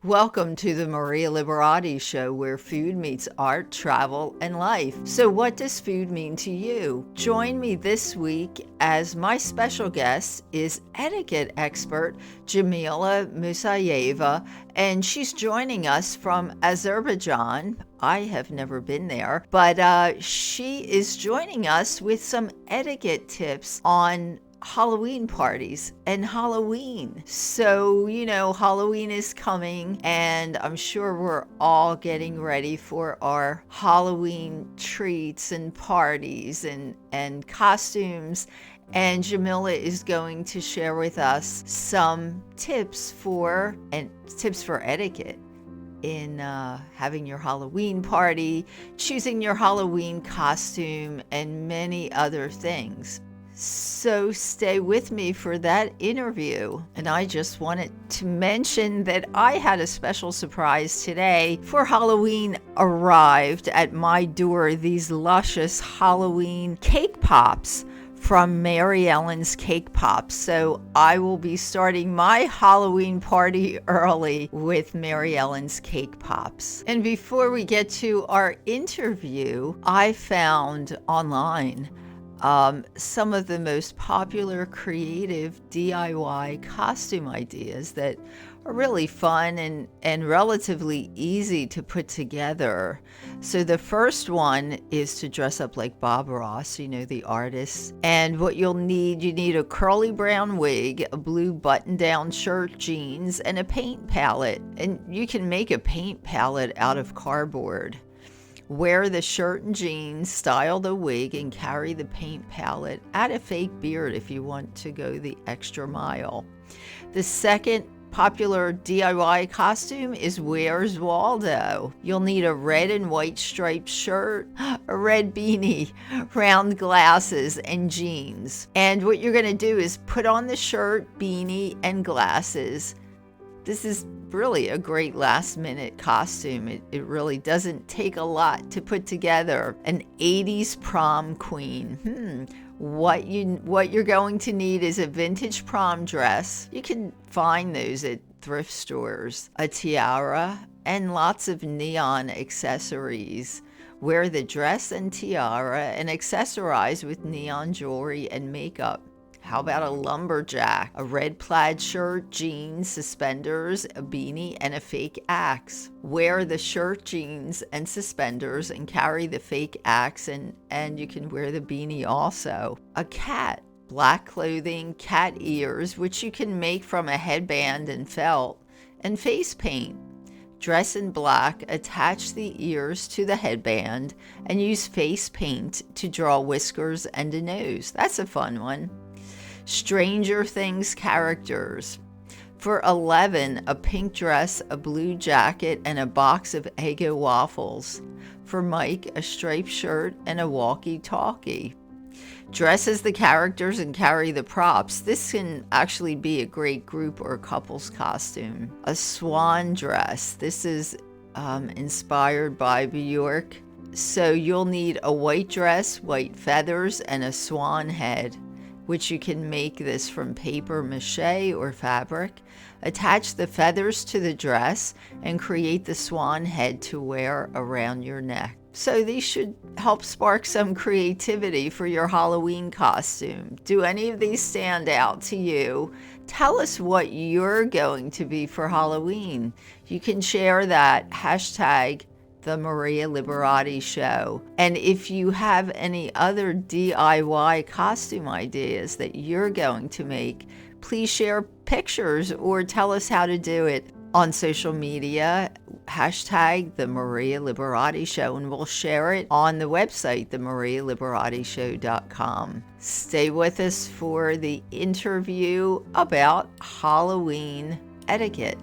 Welcome to the Maria Liberati Show, where food meets art, travel, and life. So what does food mean to you? Join me this week as my special guest is etiquette expert Jamila Musayeva, and she's joining us from Azerbaijan. I have never been there, but she is joining us with some etiquette tips on Halloween parties and Halloween. So, Halloween is coming, and I'm sure we're all getting ready for our Halloween treats and parties and costumes. And Jamila is going to share with us some tips for etiquette in having your Halloween party, choosing your Halloween costume, and many other things. So stay with me for that interview. And I just wanted to mention that I had a special surprise today. For Halloween arrived at my door these luscious Halloween cake pops from Mary Ellen's Cake Pops. So I will be starting my Halloween party early with Mary Ellen's Cake Pops. And before we get to our interview, I found online some of the most popular creative DIY costume ideas that are really fun and relatively easy to put together. So the first one is to dress up like Bob Ross, the artist. And what you need a curly brown wig, a blue button-down shirt, jeans, and a paint palette. And you can make a paint palette out of cardboard. Wear the shirt and jeans, style the wig, and carry the paint palette. Add a fake beard if you want to go the extra mile. The second popular DIY costume is Where's Waldo? You'll need a red and white striped shirt, a red beanie, round glasses, and jeans. And what you're going to do is put on the shirt, beanie, and glasses. This is really a great last-minute costume. It really doesn't take a lot to put together. An 80s prom queen. What you're going to need is a vintage prom dress. You can find those at thrift stores. A tiara and lots of neon accessories. Wear the dress and tiara and accessorize with neon jewelry and makeup. How about a lumberjack? A red plaid shirt, jeans, suspenders, a beanie, and a fake axe. Wear the shirt, jeans, and suspenders and carry the fake axe, and you can wear the beanie also. A cat. Black clothing, cat ears, which you can make from a headband and felt, and face paint. Dress in black, attach the ears to the headband, and use face paint to draw whiskers and a nose. That's a fun one. Stranger Things characters. For 11, a pink dress, a blue jacket, and a box of Eggo waffles. For Mike, a striped shirt and a walkie-talkie. Dress as the characters and carry the props. This can actually be a great group or couples costume. A swan dress. This is inspired by Bjork. So you'll need a white dress, white feathers, and a swan head, which you can make this from paper mache or fabric. Attach the feathers to the dress and create the swan head to wear around your neck. So these should help spark some creativity for your Halloween costume. Do any of these stand out to you? Tell us what you're going to be for Halloween. You can share that hashtag The Maria Liberati Show. And if you have any other DIY costume ideas that you're going to make, please share pictures or tell us how to do it on social media, hashtag The Maria Liberati Show, and we'll share it on the website, themarialiberatishow.com. Stay with us for the interview about Halloween etiquette.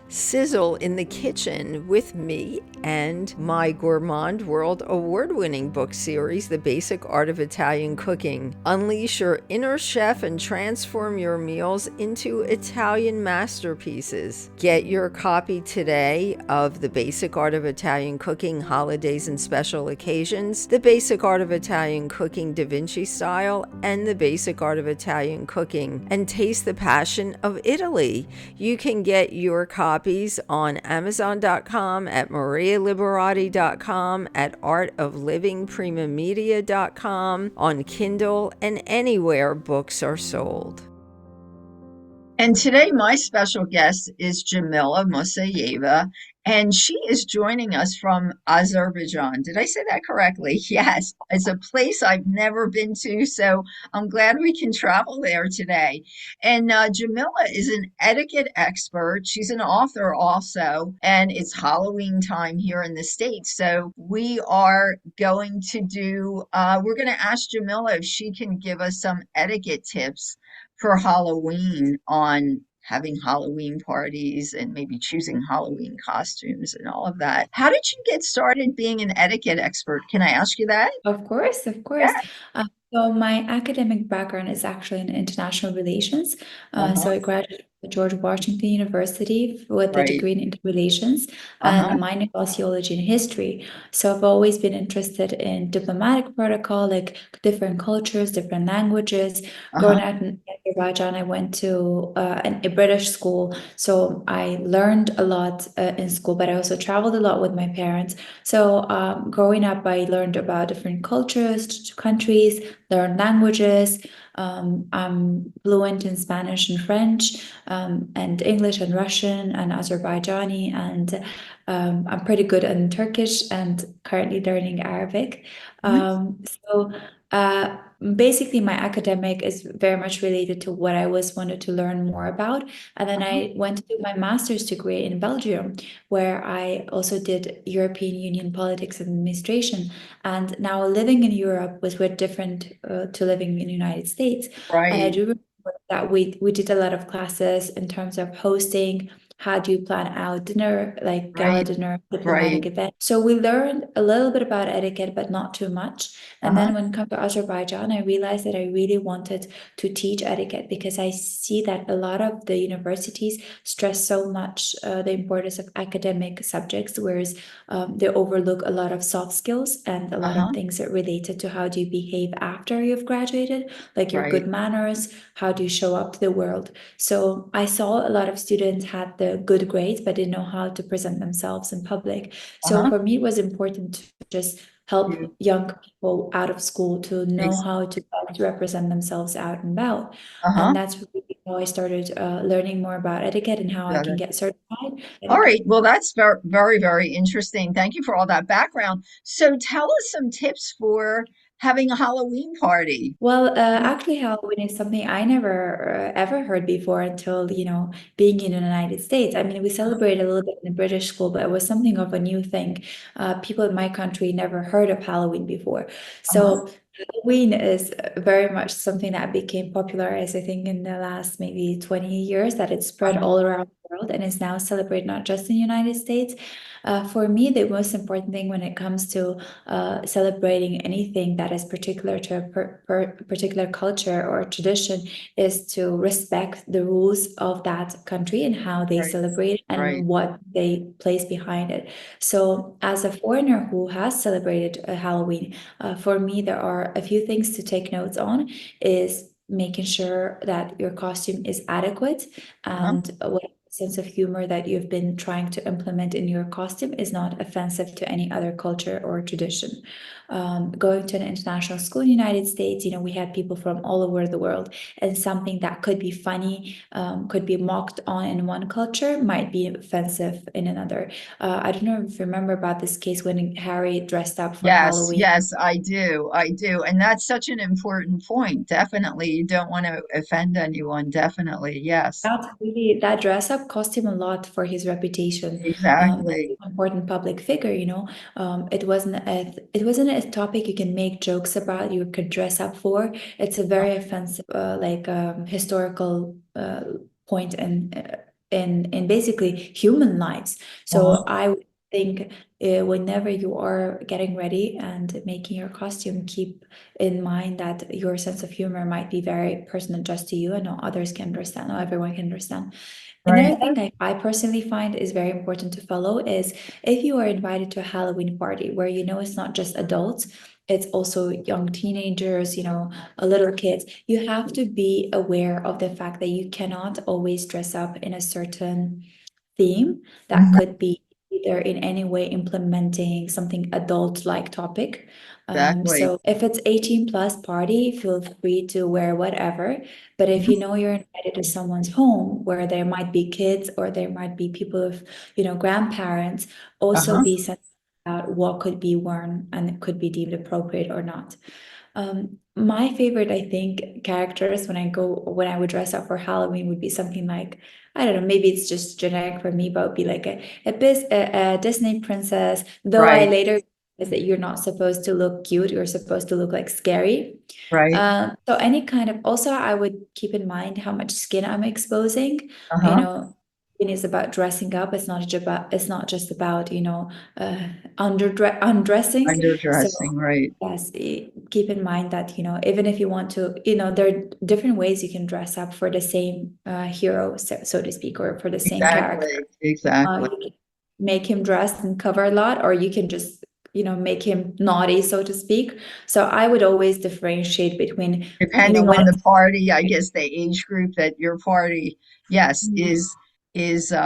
Sizzle in the kitchen with me and my Gourmand World award-winning book series, The Basic Art of Italian Cooking. Unleash your inner chef and transform your meals into Italian masterpieces. Get your copy today of The Basic Art of Italian Cooking, Holidays and Special Occasions, The Basic Art of Italian Cooking Da Vinci Style, and The Basic Art of Italian Cooking, and Taste the Passion of Italy. You can get your copy copies on Amazon.com, at marialiberati.com, at artoflivingprimamedia.com, on Kindle, and anywhere books are sold. And today, my special guest is Jamila Musayeva, and she is joining us from Azerbaijan. Did I say that correctly? Yes, it's a place I've never been to, so I'm glad we can travel there today. And Jamila is an etiquette expert. She's an author also, and it's Halloween time here in the States. So we're going to ask Jamila if she can give us some etiquette tips for Halloween on having Halloween parties and maybe choosing Halloween costumes and all of that. How did you get started being an etiquette expert? Can I ask you that? Of course, of course. Yeah. So my academic background is actually in international relations. So Uh-huh. I graduated from George Washington University with a Right. degree in interrelations and a Uh-huh. minor in sociology and history. So I've always been interested in diplomatic protocol, like different cultures, different languages. Uh-huh. Growing up in Azerbaijan, I went to a British school, so I learned a lot in school, but I also traveled a lot with my parents. So, growing up, I learned about different cultures, countries, learned languages. I'm fluent in Spanish and French, and English and Russian and Azerbaijani, and I'm pretty good in Turkish and currently learning Arabic. Mhm. So, uh, basically, my academic is very much related to what I always wanted to learn more about. And then Uh-huh. I went to do my master's degree in Belgium, where I also did European Union politics and administration. And now living in Europe was very different to living in the United States. And I Right. do remember that we did a lot of classes in terms of hosting. How do you plan out dinner, like gala Right. dinner, Right. diplomatic event? So we learned a little bit about etiquette, but not too much. And Uh-huh. then when it comes to Azerbaijan, I realized that I really wanted to teach etiquette because I see that a lot of the universities stress so much the importance of academic subjects, whereas they overlook a lot of soft skills and a lot of Uh-huh. things that related to how do you behave after you've graduated, like your Right. good manners, how do you show up to the world. So I saw a lot of students had the good grades, but didn't know how to present themselves in public. So Uh-huh. for me, it was important to just help You young people out of school to know ex- how to best represent themselves out and about. Uh-huh. And that's really how I started learning more about etiquette and how I Got can it. get certified All right. etiquette. Well, that's very, very, very interesting. Thank you for all that background. So tell us some tips for having a Halloween party. Well, actually, Halloween is something I never ever heard before until, being in the United States. I mean, we celebrate a little bit in the British school, but it was something of a new thing. People in my country never heard of Halloween before. Uh-huh. So Halloween is very much something that became popular, as I think in the last maybe 20 years, that it spread Uh-huh. all around the world and is now celebrated not just in the United States. For me, the most important thing when it comes to celebrating anything that is particular to a particular culture or tradition is to respect the rules of that country and how they Right. celebrate Right. and what they place behind it. So, as a foreigner who has celebrated Halloween, for me, there are a few things to take notes on. Is making sure that your costume is adequate Uh-huh. and what sense of humor that you've been trying to implement in your costume is not offensive to any other culture or tradition. Going to an international school in the United States, we had people from all over the world, and something that could be funny, could be mocked on in one culture, might be offensive in another. I don't know if you remember about this case when Harry dressed up for Yes, Halloween. yes, I do. I do. And that's such an important point. Definitely. You don't want to offend anyone. Definitely. Yes. That dress up cost him a lot for his reputation as Exactly. an important public figure. It wasn't a topic you can make jokes about. You could dress up for. It's a very offensive, like historical point in basically human lives. So Uh-huh. I would think whenever you are getting ready and making your costume, keep in mind that your sense of humor might be very personal just to you and not others can understand, not everyone can understand. Right. Another thing that I personally find is very important to follow is if you are invited to a Halloween party where it's not just adults, it's also young teenagers, little kids, you have to be aware of the fact that you cannot always dress up in a certain theme that could be either in any way implementing something adult-like topic. Exactly. So if it's 18 plus party, feel free to wear whatever. But if you know you're invited to someone's home where there might be kids or there might be people of, grandparents, also Uh-huh. be sensitive about what could be worn and it could be deemed appropriate or not. My favorite, I think, characters when I would dress up for Halloween would be something like, I don't know, maybe it's just generic for me, but it would be like a Disney princess, though I Right, later is that you're not supposed to look cute, you're supposed to look like scary. right. So any kind of, also I would keep in mind how much skin I'm exposing. You Uh-huh. know, it is about dressing up. It's not just about, undressing. So Underdressing, right. yes, keep in mind that, even if you want to, there are different ways you can dress up for the same hero, so to speak, or for the same character. Exactly, exactly. You can make him dress and cover a lot, or you can just, make him naughty, so to speak. So I would always differentiate between, Depending when on the it's party, I guess the age group that your party, yes, is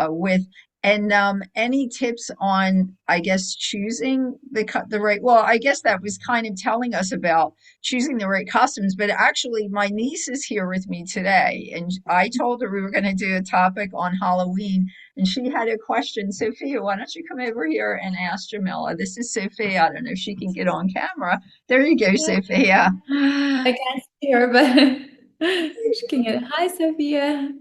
with. And any tips on, I guess, choosing the right, well, I guess that was kind of telling us about choosing the right costumes, but actually my niece is here with me today, and I told her we were going to do a topic on Halloween, and she had a question. Sophia, why don't you come over here and ask Jamila? This is Sophia. I don't know if she can get on camera. There you go, Sophia. I can't see her, but she can get. Hi, Sophia.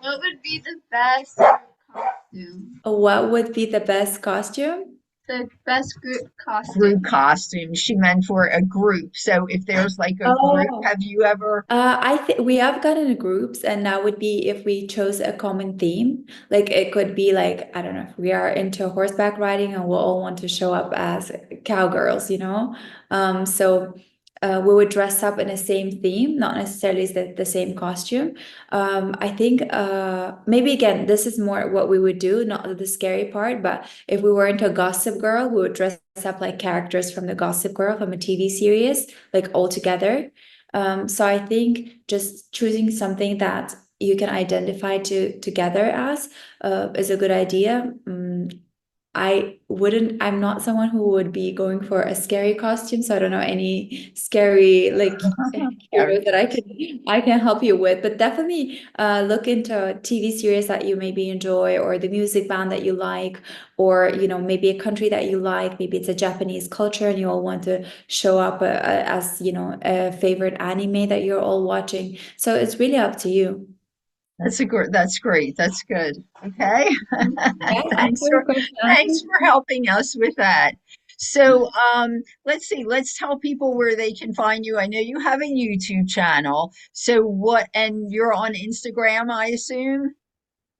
What would be the best costume? What would be the best costume? The best group Group costume. costume. She meant for a group. So if there's like a group, Oh. have you ever? I think we have gotten groups, and that would be if we chose a common theme. Like it could be like, I don't know, if we are into horseback riding and we'll all want to show up as cowgirls. So we would dress up in the same theme, not necessarily the same costume. I think maybe again, this is more what we would do, not the scary part, but if we were into Gossip Girl, we would dress up like characters from the Gossip Girl from a TV series, like all together. So I think just choosing something that you can identify together as is a good idea. I'm not someone who would be going for a scary costume, so I don't know any scary like Yeah, hero that I can help you with. But definitely look into TV series that you maybe enjoy, or the music band that you like, or maybe a country that you like. Maybe it's a Japanese culture and you all want to show up as a favorite anime that you're all watching. So it's really up to you. that's great. That's good. Okay. Yeah, Thanks answer your for question. helping us with that. So let's see, let's tell people where they can find you. I know you have a YouTube channel. So and you're on Instagram, I assume?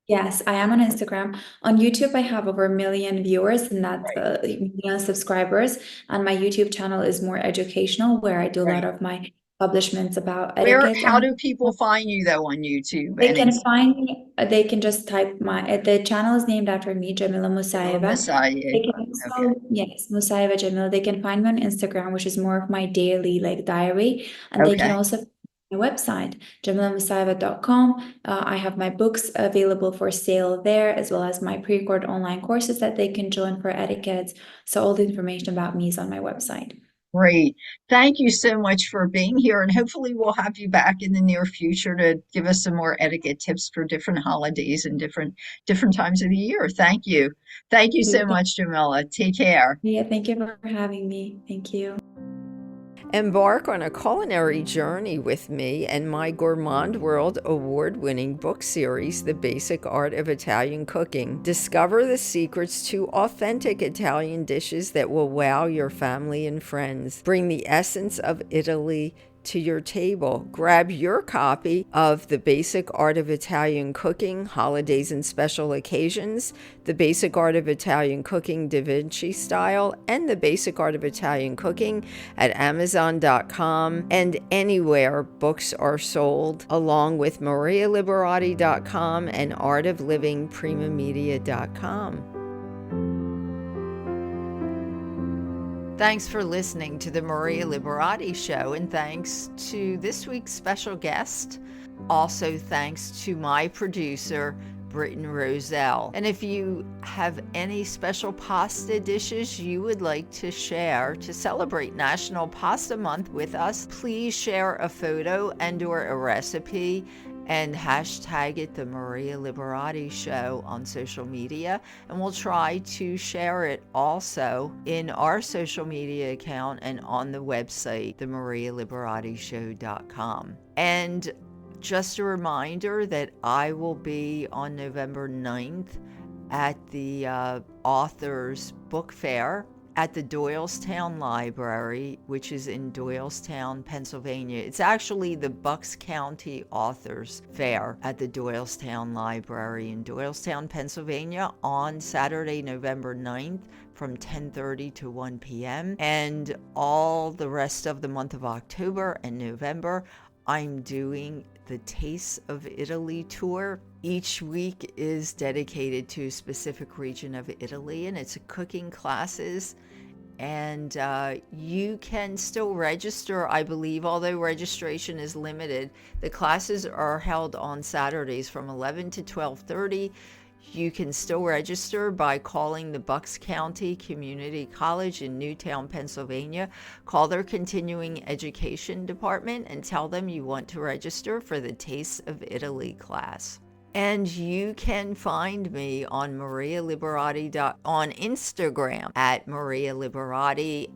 Yes, I am on Instagram. On YouTube, I have over 1 million viewers, and that's Right, 1 million subscribers. And my YouTube channel is more educational, where I do a lot right. of my publishments about Where, etiquette. how And do people find you though on YouTube they and can Instagram? find me, they can just type the channel is named after me, Jamila Musayeva. Messiah. They can Okay. also, yes, Musayeva Jamila. They can find me on Instagram, which is more of my daily like diary. And they can Okay. also find my website, jamilamusayeva.com. I have my books available for sale there, as well as my pre-recorded online courses that they can join for etiquette. So all the information about me is on my website. Great. Thank you so much for being here, and hopefully we'll have you back in the near future to give us some more etiquette tips for different holidays and different times of the year. Thank you. Thank you so much, Jamila. Take care. Yeah, thank you for having me. Thank you. Embark on a culinary journey with me and my Gourmand World award-winning book series, The Basic Art of Italian Cooking. Discover the secrets to authentic Italian dishes that will wow your family and friends. Bring the essence of Italy to your table. Grab your copy of The Basic Art of Italian Cooking, Holidays and Special Occasions, The Basic Art of Italian Cooking Da Vinci Style, and The Basic Art of Italian Cooking at Amazon.com and anywhere books are sold, along with MariaLiberati.com and ArtofLivingPrimaMedia.com. Thanks for listening to the Maria Liberati Show, and thanks to this week's special guest. Also, thanks to my producer, Britton Roselle. And if you have any special pasta dishes you would like to share to celebrate National Pasta Month with us, please share a photo and/or a recipe and hashtag it the Maria Liberati Show on social media, and we'll try to share it also in our social media account and on the website, themarialiberatishow.com. And just a reminder that I will be on November 9th at the Authors Book Fair at the Doylestown Library, which is in Doylestown, Pennsylvania. It's actually the Bucks County Authors Fair at the Doylestown Library in Doylestown, Pennsylvania on Saturday, November 9th from 10:30 to 1 p.m. And all the rest of the month of October and November, I'm doing the Taste of Italy tour. Each week is dedicated to a specific region of Italy, and it's cooking classes. And you can still register, I believe, although registration is limited. The classes are held on Saturdays from 11 to 12:30. You can still register by calling the Bucks County Community College in Newtown, Pennsylvania. Call their continuing education department and tell them you want to register for the Taste of Italy class. And you can find me on Maria Liberati on Instagram at Maria Liberati,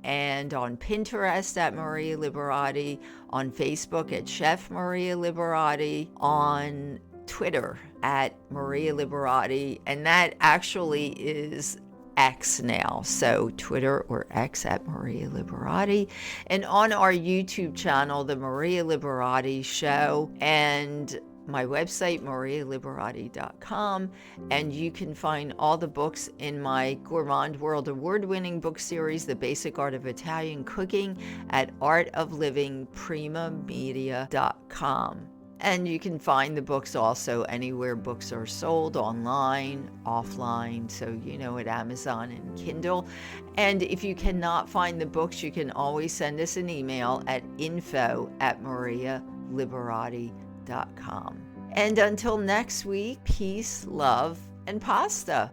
and on Pinterest at Maria Liberati, on Facebook at Chef Maria Liberati, on Twitter at Maria Liberati, and that actually is X now, so Twitter or X at Maria Liberati, and on our YouTube channel, The Maria Liberati Show, and my website, marialiberati.com, and you can find all the books in my Gourmand World Award-winning book series, The Basic Art of Italian Cooking, at artoflivingprimamedia.com. And you can find the books also anywhere books are sold, online, offline, so at Amazon and Kindle. And if you cannot find the books, you can always send us an email at info@marialiberati.com. And until next week, peace, love, and pasta.